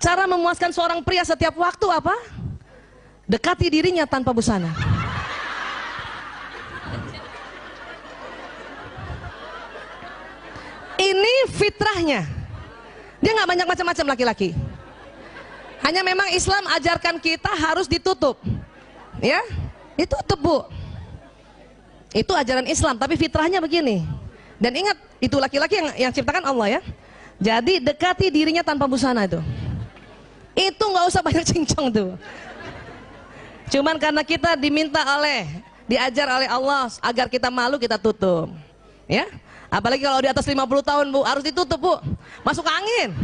Cara memuaskan seorang pria setiap waktu apa? Dekati dirinya tanpa busana. Ini fitrahnya. Dia nggak banyak macam-macam laki-laki. Hanya memang Islam ajarkan kita harus ditutup. Ya, ditutup, Bu. Itu ajaran Islam, tapi fitrahnya begini. Dan ingat, itu laki-laki yang ciptakan Allah ya. Jadi dekati dirinya tanpa busana itu. Itu nggak usah banyak cincong tuh. Cuman karena kita diajar oleh Allah agar kita malu, kita tutup. Ya. Apalagi kalau di atas 50 tahun, Bu, harus ditutup, Bu. Masuk angin.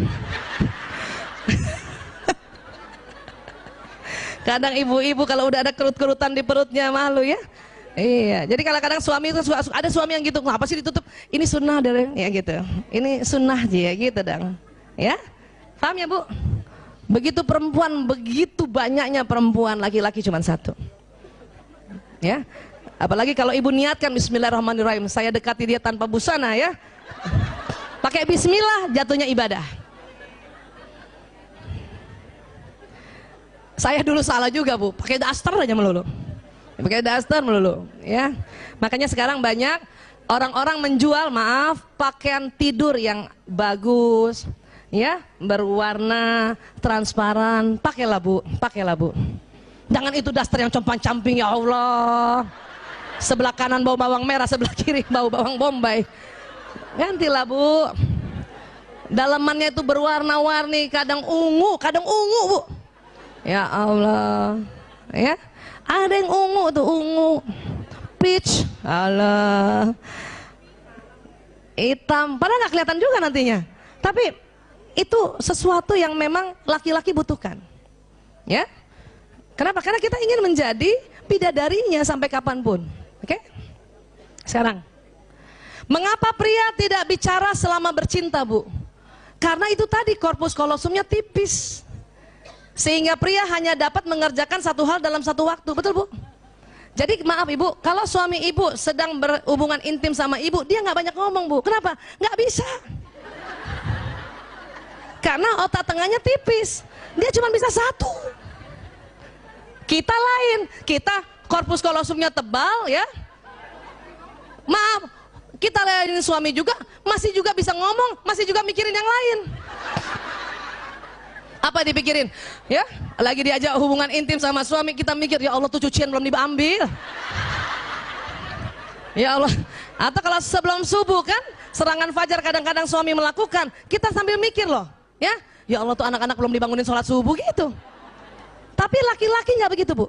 Kadang ibu-ibu kalau udah ada kerut-kerutan di perutnya malu ya. Iya, jadi kadang-kadang suami itu ada suami yang gitu, kenapa sih ditutup? Ini sunnah dari ya gitu. Ini sunnah aja ya gitu dong. Ya. Paham ya, Bu? Begitu perempuan, begitu banyaknya perempuan, laki-laki cuma satu. Ya. Apalagi kalau ibu niatkan bismillahirrahmanirrahim, saya dekati dia tanpa busana ya. Pakai bismillah, jatuhnya ibadah. Saya dulu salah juga, Bu, pakai daster aja melulu. Pakai daster melulu, ya. Makanya sekarang banyak orang-orang menjual, maaf, pakaian tidur yang bagus, ya, berwarna transparan. Pakailah, Bu, pakailah, Bu. Jangan itu daster yang compang-camping, ya Allah. Sebelah kanan bau bawang merah, sebelah kiri bau bawang bombay. Gantilah, Bu. Dalamannya itu berwarna-warni, kadang ungu, Bu. Ya Allah, ya. Ada yang ungu tuh, ungu, peach, Allah, hitam, padahal nggak kelihatan juga nantinya. Tapi itu sesuatu yang memang laki-laki butuhkan, ya. Kenapa? Karena kita ingin menjadi bidadarinya sampai kapanpun. Oke? Sekarang, mengapa pria tidak bicara selama bercinta, Bu? Karena itu tadi korpus kolosumnya tipis. Sehingga pria hanya dapat mengerjakan satu hal dalam satu waktu, betul, Bu? Jadi maaf, Ibu, kalau suami Ibu sedang berhubungan intim sama Ibu, dia nggak banyak ngomong, Bu. Kenapa? Nggak bisa. Karena otak tengahnya tipis, dia cuma bisa satu. Kita lain, kita korpus kolosumnya tebal, ya. Maaf, kita layanin suami juga, masih juga bisa ngomong, masih juga mikirin yang lain. Apa dipikirin? Ya, lagi diajak hubungan intim sama suami, kita mikir, ya Allah tuh cucian belum diambil. Ya Allah. Atau kalau sebelum subuh kan, serangan fajar kadang-kadang suami melakukan, kita sambil mikir loh, ya. Ya Allah tuh anak-anak belum dibangunin sholat subuh gitu. Tapi laki-laki nggak begitu, Bu.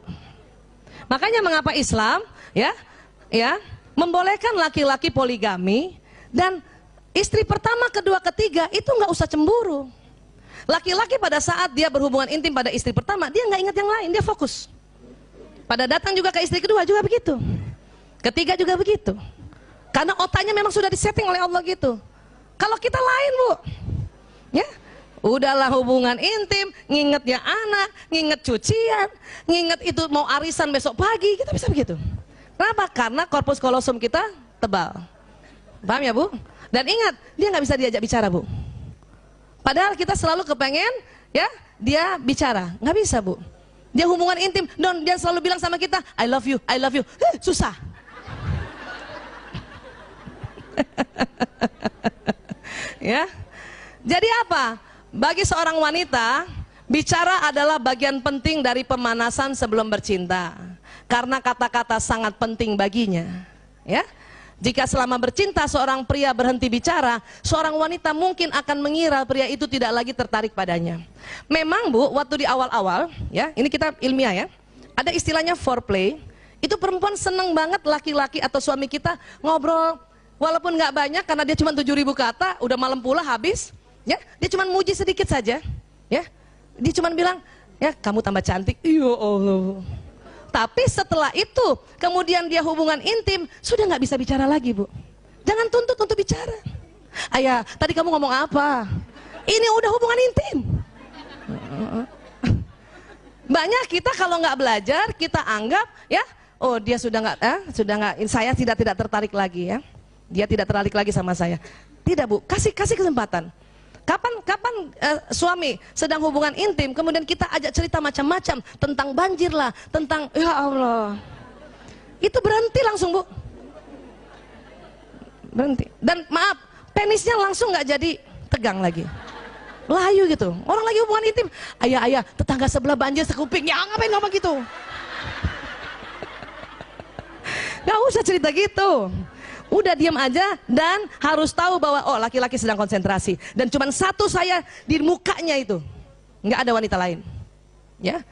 Makanya mengapa Islam, ya, membolehkan laki-laki poligami dan istri pertama, kedua, ketiga itu nggak usah cemburu. Laki-laki pada saat dia berhubungan intim pada istri pertama, dia nggak ingat yang lain, dia fokus. Pada datang juga ke istri kedua juga begitu. Ketiga juga begitu. Karena otaknya memang sudah disetting oleh Allah gitu. Kalau kita lain, Bu. Ya, udahlah hubungan intim, nginget ya anak, nginget cucian, nginget itu mau arisan besok pagi, kita bisa begitu. Kenapa? Karena korpus kolosum kita tebal. Paham ya, Bu? Dan ingat, dia nggak bisa diajak bicara, Bu. Padahal kita selalu kepengen, ya, dia bicara, nggak bisa, Bu. Dia hubungan intim, dia selalu bilang sama kita, I love you, susah. Ya, jadi apa? Bagi seorang wanita, bicara adalah bagian penting dari pemanasan sebelum bercinta, karena kata-kata sangat penting baginya, ya. Jika selama bercinta seorang pria berhenti bicara, seorang wanita mungkin akan mengira pria itu tidak lagi tertarik padanya. Memang, Bu, waktu di awal-awal, ya, ini kita ilmiah ya, ada istilahnya foreplay. Itu perempuan seneng banget laki-laki atau suami kita ngobrol, walaupun nggak banyak karena dia cuma 7.000 kata, udah malam pula habis, ya, dia cuma muji sedikit saja, ya, dia cuma bilang, ya kamu tambah cantik, ya Allah. Tapi setelah itu, kemudian dia hubungan intim, sudah nggak bisa bicara lagi, Bu. Jangan tuntut untuk bicara. Ayah, tadi kamu ngomong apa? Ini udah hubungan intim. Banyak kita kalau nggak belajar, kita anggap, ya, oh dia sudah nggak, saya tidak tertarik lagi, ya. Dia tidak tertarik lagi sama saya. Tidak, Bu, kasih kesempatan. Suami sedang hubungan intim, kemudian kita ajak cerita macam-macam tentang banjir lah, tentang ya Allah. Itu berhenti langsung, Bu. Berhenti. Dan maaf, penisnya langsung nggak jadi tegang lagi. Layu gitu. Orang lagi hubungan intim, ayah, tetangga sebelah banjir sekuping. Ya ngapain ngomong gitu? Gak usah cerita gitu. Udah diam aja dan harus tahu bahwa oh laki-laki sedang konsentrasi dan cuman satu saya di mukanya itu, nggak ada wanita lain, ya.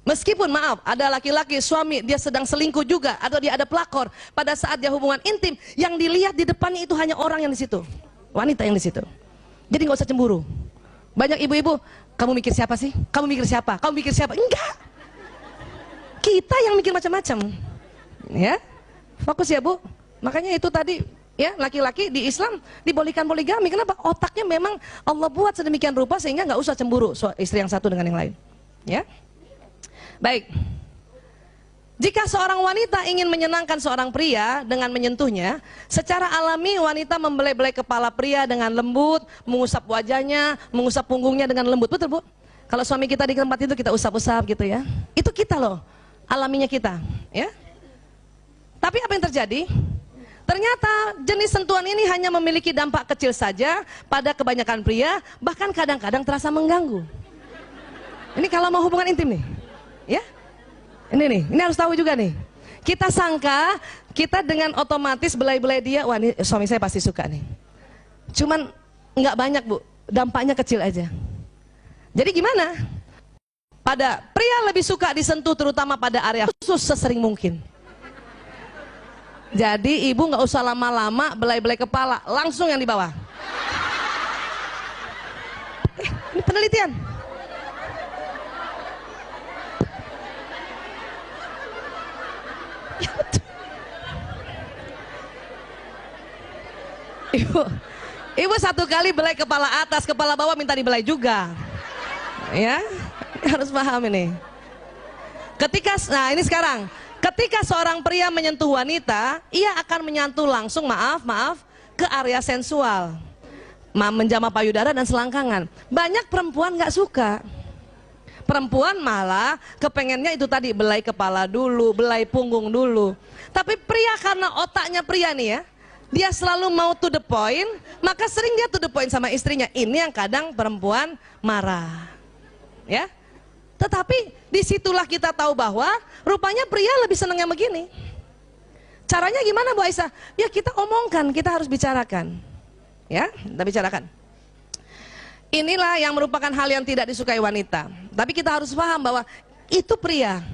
Meskipun maaf ada laki-laki suami dia sedang selingkuh juga atau dia ada pelakor pada saat dia hubungan intim, yang dilihat di depannya itu hanya orang yang di situ, wanita yang di situ. Jadi nggak usah cemburu. Banyak ibu-ibu, kamu mikir siapa sih? Kamu mikir siapa? Kamu mikir siapa? Enggak. Kita yang mikir macam-macam, ya. Fokus ya, Bu. Makanya itu tadi ya, laki-laki di Islam dibolehkan poligami. Kenapa? Otaknya memang Allah buat sedemikian rupa sehingga nggak usah cemburu istri yang satu dengan yang lain. Ya, baik. Jika seorang wanita ingin menyenangkan seorang pria dengan menyentuhnya, secara alami wanita membelai-belai kepala pria dengan lembut, mengusap wajahnya, mengusap punggungnya dengan lembut. Betul, Bu? Kalau suami kita di tempat itu kita usap-usap gitu ya. Itu kita loh, alaminya kita. Ya. Tapi apa yang terjadi? Ternyata jenis sentuhan ini hanya memiliki dampak kecil saja pada kebanyakan pria, bahkan kadang-kadang terasa mengganggu. Ini kalau mau hubungan intim nih, ya. Ini harus tahu juga nih. Kita sangka kita dengan otomatis belai-belai dia, wah ini suami saya pasti suka nih. Cuman nggak banyak, Bu, dampaknya kecil aja. Jadi gimana? Pada pria lebih suka disentuh terutama pada area khusus sesering mungkin. Jadi ibu nggak usah lama-lama belai-belai kepala, langsung yang di bawah. Ini penelitian. Ibu satu kali belai kepala atas, kepala bawah minta dibelai juga. Ya, harus paham ini. Nah ini sekarang. Ketika seorang pria menyentuh wanita, ia akan menyentuh langsung, maaf, ke area sensual, menjamah payudara dan selangkangan. Banyak perempuan nggak suka. Perempuan malah kepengennya itu tadi, belai kepala dulu, belai punggung dulu. Tapi pria karena otaknya pria nih ya, dia selalu mau to the point, maka sering dia to the point sama istrinya. Ini yang kadang perempuan marah, ya. Tetapi disitulah kita tahu bahwa rupanya pria lebih senang yang begini. Caranya gimana, Bu Aisyah? Ya kita omongkan, kita harus bicarakan. Ya, kita bicarakan. Inilah yang merupakan hal yang tidak disukai wanita. Tapi kita harus paham bahwa itu pria.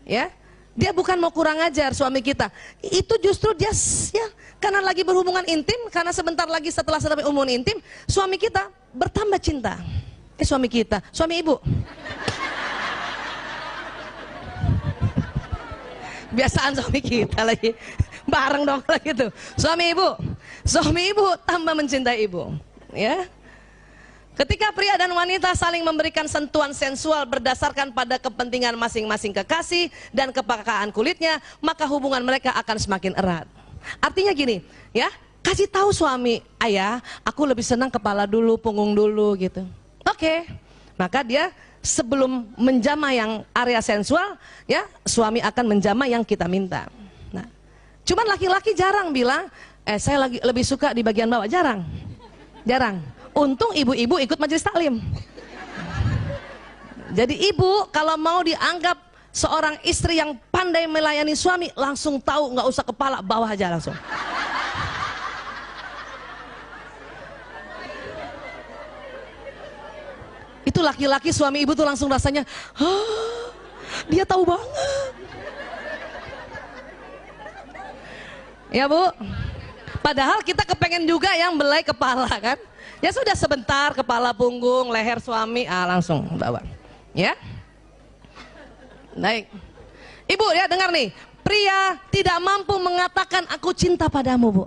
Ya, dia bukan mau kurang ajar suami kita. Itu justru dia ya, karena lagi berhubungan intim, karena sebentar lagi setelah hubungan intim, suami kita bertambah cinta. Suami kita, suami ibu. Biasaan suami kita lagi bareng dong lagi tuh. Suami ibu tambah mencintai ibu. Ya. Ketika pria dan wanita saling memberikan sentuhan sensual berdasarkan pada kepentingan masing-masing kekasih dan kepekaan kulitnya, maka hubungan mereka akan semakin erat. Artinya gini, ya, kasih tahu suami, ayah, aku lebih senang kepala dulu, punggung dulu gitu. Oke, maka dia sebelum menjamah yang area sensual, ya suami akan menjamah yang kita minta. Nah, cuman laki-laki jarang bilang, saya lebih suka di bagian bawah, jarang. Untung ibu-ibu ikut majelis taklim. Jadi ibu kalau mau dianggap seorang istri yang pandai melayani suami, langsung tahu, nggak usah kepala, bawah aja langsung. Itu laki-laki suami ibu tuh langsung rasanya, dia tahu banget. Ya Bu, padahal kita kepengen juga yang belai kepala kan. Ya sudah sebentar, kepala, punggung, leher suami, langsung bawa. Ya, baik. Ibu ya dengar nih, pria tidak mampu mengatakan aku cinta padamu, Bu.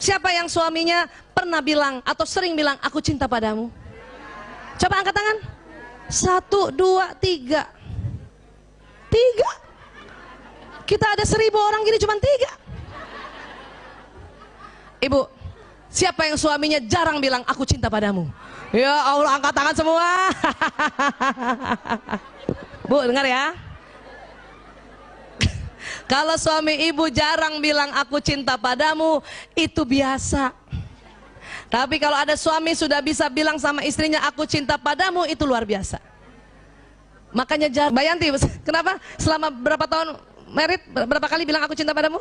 Siapa yang suaminya pernah bilang atau sering bilang aku cinta padamu? Coba angkat tangan. 1, 2, 3. 3. Kita ada 1000 orang gini cuma 3. Ibu, Siapa yang suaminya jarang bilang aku cinta padamu? Ya Allah, angkat tangan semua. Bu, dengar ya. Kalau suami ibu jarang bilang aku cinta padamu, itu biasa. Tapi kalau ada suami sudah bisa bilang sama istrinya aku cinta padamu, itu luar biasa. Makanya Mbak Yanti, kenapa selama berapa tahun married berapa kali bilang aku cinta padamu?